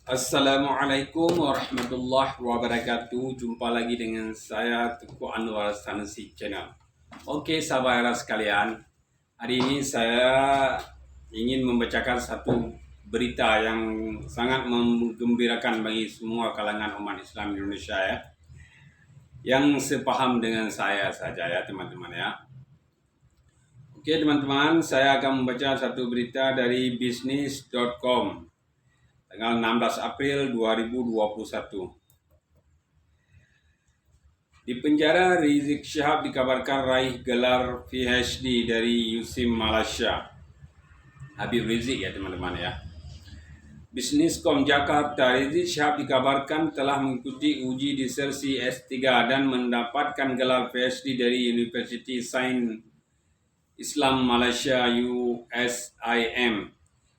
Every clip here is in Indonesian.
Assalamualaikum warahmatullahi wabarakatuh. Jumpa lagi dengan saya Teguh Anwar Sanusi Channel. Oke sahabat sekalian, hari ini saya ingin membacakan satu berita yang sangat menggembirakan bagi semua kalangan umat Islam Indonesia ya. Yang sepaham dengan saya saja ya teman-teman ya. Oke teman-teman, saya akan membaca satu berita dari bisnis.com. Tanggal 16 April 2021. Di penjara, Rizik Syihab dikabarkan raih gelar PhD dari USIM Malaysia. Habib Rizik ya teman-teman ya. Bisnis.com Jakarta, Rizik Syihab dikabarkan telah mengikuti uji disersi S3 dan mendapatkan gelar PhD dari University Sains Islam Malaysia USIM.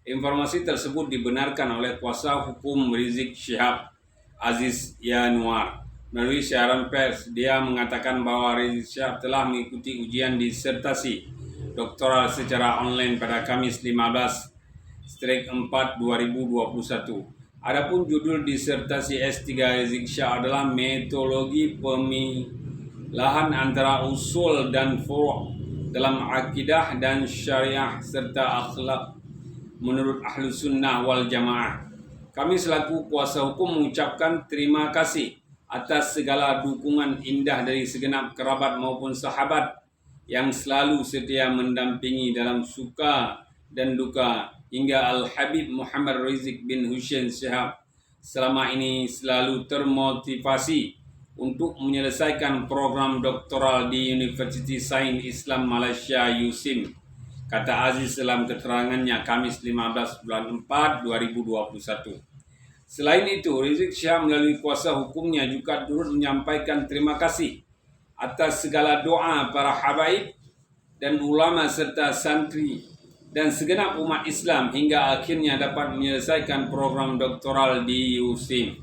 Informasi tersebut dibenarkan oleh kuasa hukum Rizik Syihab, Aziz Yanuar. Melalui siaran pers, dia mengatakan bahwa Rizik Syihab telah mengikuti ujian disertasi doktoral secara online pada Kamis 15/4/2021. Adapun judul disertasi S3 Rizik Syihab adalah metodologi pemilahan antara usul dan furu' dalam akidah dan syariah serta akhlak menurut Ahlus Sunnah wal Jamaah. Kami selaku kuasa hukum mengucapkan terima kasih atas segala dukungan indah dari segenap kerabat maupun sahabat yang selalu setia mendampingi dalam suka dan duka, hingga Al-Habib Muhammad Rizik bin Hussein Syihab selama ini selalu termotivasi untuk menyelesaikan program doktoral di University Sains Islam Malaysia USIM, kata Aziz dalam keterangannya Kamis 15/4/2021. Selain itu, Rizik Syihab melalui kuasa hukumnya juga turut menyampaikan terima kasih atas segala doa para habaib dan ulama serta santri dan segenap umat Islam hingga akhirnya dapat menyelesaikan program doktoral di USIM.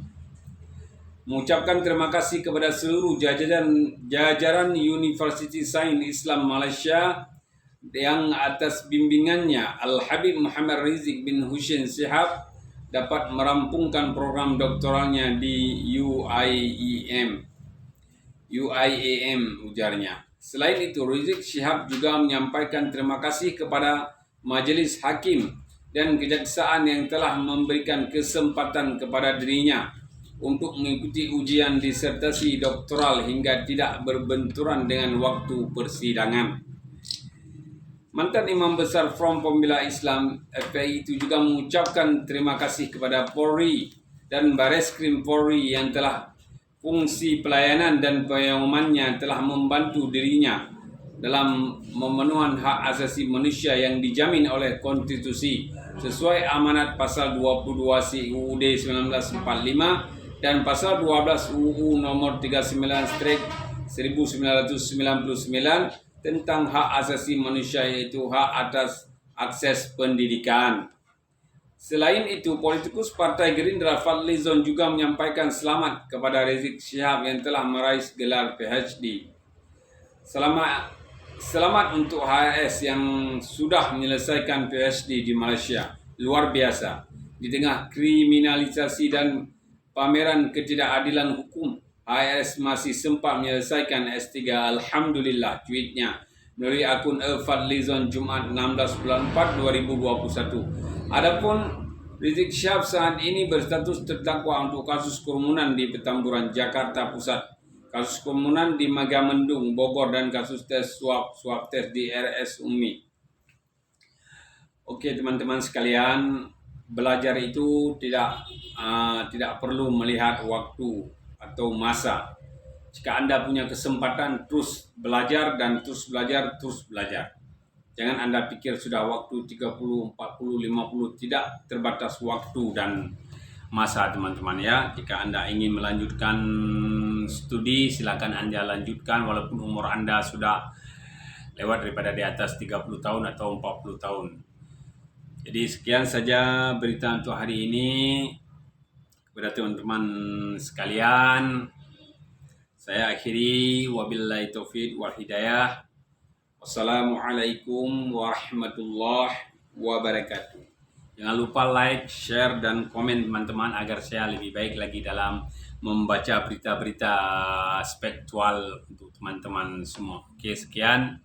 Mengucapkan terima kasih kepada seluruh jajaran University Sains Islam Malaysia yang atas bimbingannya Al-Habib Muhammad Rizik bin Hussein Syihab dapat merampungkan program doktoralnya di UIAM ujarnya. Selain itu, Rizik Syihab juga menyampaikan terima kasih kepada Majelis Hakim dan Kejaksaan yang telah memberikan kesempatan kepada dirinya untuk mengikuti ujian disertasi doktoral hingga tidak berbenturan dengan waktu persidangan. Mantan Imam Besar Front Pembela Islam FPI itu juga mengucapkan terima kasih kepada Polri dan Bareskrim Polri yang telah fungsi pelayanan dan pengumumannya telah membantu dirinya dalam memenuhi hak asasi manusia yang dijamin oleh konstitusi sesuai amanat pasal 22 UUD 1945 dan pasal 12 UU nomor 39/1999 tentang hak asasi manusia, yaitu hak atas akses pendidikan. Selain itu, politikus Partai Gerindra Fadli Zon juga menyampaikan selamat kepada Rizik Syihab yang telah meraih gelar PhD. Selamat untuk HS yang sudah menyelesaikan PhD di Malaysia. Luar biasa. Di tengah kriminalisasi dan pameran ketidakadilan hukum, HS masih sempat menyelesaikan S3. Alhamdulillah, tweetnya melalui akun Fadlizon Jumat 16/4/2021. Adapun Rizik Syihab saat ini berstatus terdakwa untuk kasus kerumunan di Petamburan, Jakarta Pusat, kasus kerumunan di Megamendung, Bogor, dan kasus tes swab tes di RS Umi. Oke teman-teman sekalian, belajar itu tidak perlu melihat waktu atau masa. Jika Anda punya kesempatan, terus belajar dan terus belajar, terus belajar. Jangan Anda pikir sudah waktu 30, 40, 50, tidak terbatas waktu dan masa teman-teman ya. Jika Anda ingin melanjutkan studi, silakan Anda lanjutkan walaupun umur Anda sudah lewat daripada di atas 30 tahun atau 40 tahun. Jadi sekian saja berita untuk hari ini. Kepada teman-teman sekalian, saya akhiri, wabillahi taufiq wal hidayah. Wassalamualaikum warahmatullahi wabarakatuh. Jangan lupa like, share, dan komen teman-teman agar saya lebih baik lagi dalam membaca berita-berita spektual untuk teman-teman semua. Oke, sekian.